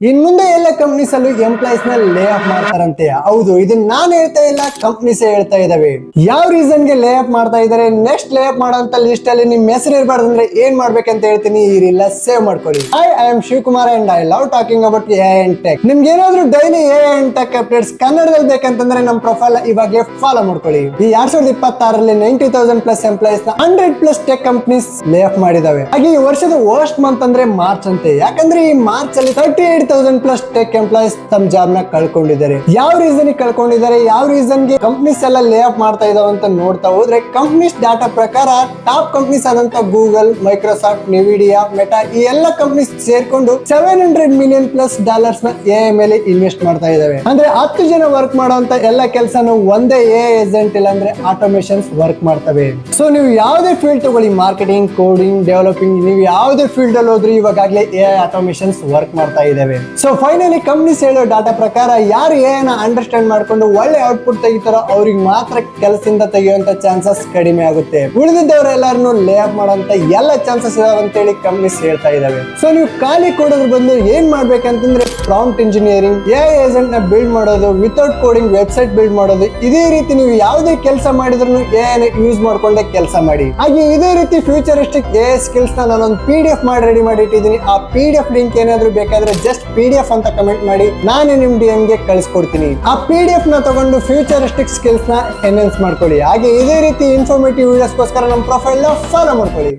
ಇನ್ ಮುಂದೆ ಎಲ್ಲ ಕಂಪ್ನೀಸ್ ಅಲ್ಲೂ ಎಂಪ್ಲಾಯೀಸ್ ನ ಲೇ ಆಫ್ ಮಾಡ್ತಾರಂತೆ. ಹೌದು, ಇದನ್ನ ನಾನು ಹೇಳ್ತಾ ಇಲ್ಲ, ಕಂಪ್ನೀಸ್ ಹೇಳ್ತಾ ಇದಾವೆ. ಯಾವ ರೀಸನ್ ಗೆ ಲೇ ಆಫ್ ಮಾಡ್ತಾ ಇದಾರೆ, ನೆಕ್ಸ್ಟ್ ಲೇ ಆಫ್ ಮಾಡೋಂತ ಲಿಸ್ಟ್ ಅಲ್ಲಿ ನಿಮ್ ಹೆಸರು ಇರಬಾರ್ದು ಅಂದ್ರೆ ಏನ್ ಮಾಡ್ಬೇಕಂತ ಹೇಳ್ತೀನಿ. ಈ ರೀಲ್ ಸೇವ್ ಮಾಡ್ಕೊಳ್ಳಿ. I am Shivakumar and I love talking about A and tech. ನಿಮ್ಗೆ ಏನಾದ್ರು daily A and tech updates ಕನ್ನಡದಲ್ಲಿ ಬೇಕಂತಂದ್ರೆ ನಮ್ಮ ಪ್ರೊಫೈಲ್ ಇವಾಗ ಫಾಲೋ ಮಾಡ್ಕೊಳ್ಳಿ. ಈ 2026ರಲ್ಲಿ 90,000 ಪ್ಲಸ್ ಎಂಪ್ಲಾಯೀಸ್ ನ 100+ ಟೆಕ್ ಕಂಪ್ನೀಸ್ ಲೇ ಆಫ್ ಮಾಡಿದಾವೆ. ಹಾಗೆ ಈ ವರ್ಷದ ವರ್ಸ್ಟ್ ಮಂತ್ ಅಂದ್ರೆ ಮಾರ್ಚ್ ಅಂತೆ. ಯಾಕಂದ್ರೆ ಈ ಮಾರ್ಚ್ ಅಲ್ಲಿ 38,000+ ಟೆಕ್ ಎಂಪ್ಲಾಯೀಸ್ ತಮ್ಮ ಜಾಬ್ ನ ಕಳ್ಕೊಂಡಿದ್ದಾರೆ. ಯಾವ ರೀಸನ್ ಕಳ್ಕೊಂಡಿದ್ದಾರೆ, ಯಾವ ರೀಸನ್ ಗೆ ಕಂಪ್ನೀಸ್ ಎಲ್ಲ ಲೇ ಆಫ್ ಮಾಡ್ತಾ ಇದಾವೆ ಅಂತ ನೋಡ್ತಾ ಹೋದ್ರೆ, ಕಂಪ್ನೀಸ್ ಡಾಟಾ ಪ್ರಕಾರ ಟಾಪ್ ಕಂಪ್ನೀಸ್ ಆದಂತ ಗೂಗಲ್, ಮೈಕ್ರೋಸಾಫ್ಟ್, ನಿವಿಡಿಯಾ, ಮೆಟಾ ಈ ಎಲ್ಲ ಕಂಪ್ನೀಸ್ ಸೇರ್ಕೊಂಡು $700 million+ ನ ಎ ಮೇಲೆ ಇನ್ವೆಸ್ಟ್ ಮಾಡ್ತಾ ಇದಾವೆ. ಅಂದ್ರೆ 10 ಜನ ವರ್ಕ್ ಮಾಡುವಂತ ಎಲ್ಲ ಕೆಲಸನು ಒಂದೇ ಎ ಏಜೆಂಟ್ ಇಲ್ಲ ಅಂದ್ರೆ ಆಟೋಮೇಷನ್ಸ್ ವರ್ಕ್ ಮಾಡ್ತವೆ. ಸೊ ನೀವು ಯಾವುದೇ ಫೀಲ್ಡ್ ತಗೊಳ್ಳಿ, ಮಾರ್ಕೆಟಿಂಗ್, ಕೋಡಿಂಗ್, ಡೆವಲಪಿಂಗ್, ನೀವು ಯಾವುದೇ ಫೀಲ್ಡ್ ಅಲ್ಲಿ ಹೋದ್ರೂ ಇವಾಗಲೇ ಎ ಆಟೋಮೇಷನ್ಸ್ ವರ್ಕ್ ಮಾಡ್ತಾ ಇದಾವೆ. ಸೊ ಫೈನಲಿ ಕಂಪ್ನೀಸ್ ಹೇಳೋ ಡಾಟಾ ಪ್ರಕಾರ ಯಾರು ಎನ ಅಂಡರ್ಸ್ಟ್ಯಾಂಡ್ ಮಾಡ್ಕೊಂಡು ಒಳ್ಳೆ ಔಟ್ಪುಟ್ ತೆಗಿತಾರೋ ಅವ್ರಿಗೆ ಮಾತ್ರ ಕೆಲಸದಿಂದ ತೆಗೆಯುವಂತ ಚಾನ್ಸಸ್ ಕಡಿಮೆ ಆಗುತ್ತೆ. ಉಳಿದಿದ್ದವರೆಲ್ಲರನ್ನು ಲೇ ಆಫ್ ಮಾಡುವಂತ ಎಲ್ಲ ಚಾನ್ಸಸ್ ಇದಾವೆ ಅಂತ ಹೇಳಿ ಕಂಪ್ನೀಸ್ ಹೇಳ್ತಾ ಇದಾವೆ. ಸೊ ನೀವು ಖಾಲಿ ಕೊಡೋದ್ರ ಬದಲು ಏನ್ ಮಾಡ್ಬೇಕಂತಂದ್ರೆ ಪ್ರಾಂಪ್ಟ್ ಇಂಜಿನಿಯರಿಂಗ್, ಎ ಏಜೆಂಟ್ ನ ಬಿಲ್ಡ್ ಮಾಡೋದು, ವಿತೌಟ್ ಕೋಡಿಂಗ್ ವೆಬ್ಸೈಟ್ ಬಿಲ್ಡ್ ಮಾಡೋದು, ಇದೇ ರೀತಿ ನೀವು ಯಾವುದೇ ಕೆಲಸ ಮಾಡಿದ್ರು ಎನ ಯೂಸ್ ಮಾಡ್ಕೊಂಡೆ ಕೆಲಸ ಮಾಡಿ. ಹಾಗೆ ಇದೇ ರೀತಿ ಫ್ಯೂಚರಿಸ್ಟಿಕ್ ಎ ಸ್ಕಿಲ್ಸ್ ನ ನಾನೊಂದು PDF ಮಾಡಿ ರೆಡಿ ಮಾಡಿ ಇಟ್ಟಿದ್ದೀನಿ. ಆ PDF ಲಿಂಕ್ ಏನಾದ್ರು ಬೇಕಾದ್ರೆ ಜಸ್ಟ್ PDF ಅಂತ ಕಮೆಂಟ್ ಮಾಡಿ, ನಾನು ನಿಮ್ DM ಗೆ ಕಳಿಸ್ಕೊಡ್ತೀನಿ. ಆ PDF ನ ತಗೊಂಡು ಫ್ಯೂಚರಿಸ್ಟಿಕ್ ಸ್ಕಿಲ್ಸ್ ನ ಎನ್ಹಾನ್ಸ್ ಮಾಡ್ಕೊಳ್ಳಿ. ಹಾಗೆ ಇದೇ ರೀತಿ ಇನ್ಫಾರ್ಮೇಟಿವ್ ವಿಡಿಯೋಸ್ಗೋಸ್ಕರ ನಮ್ಮ ಪ್ರೊಫೈಲ್ ನ ಫಾಲೋ ಮಾಡ್ಕೊಳ್ಳಿ.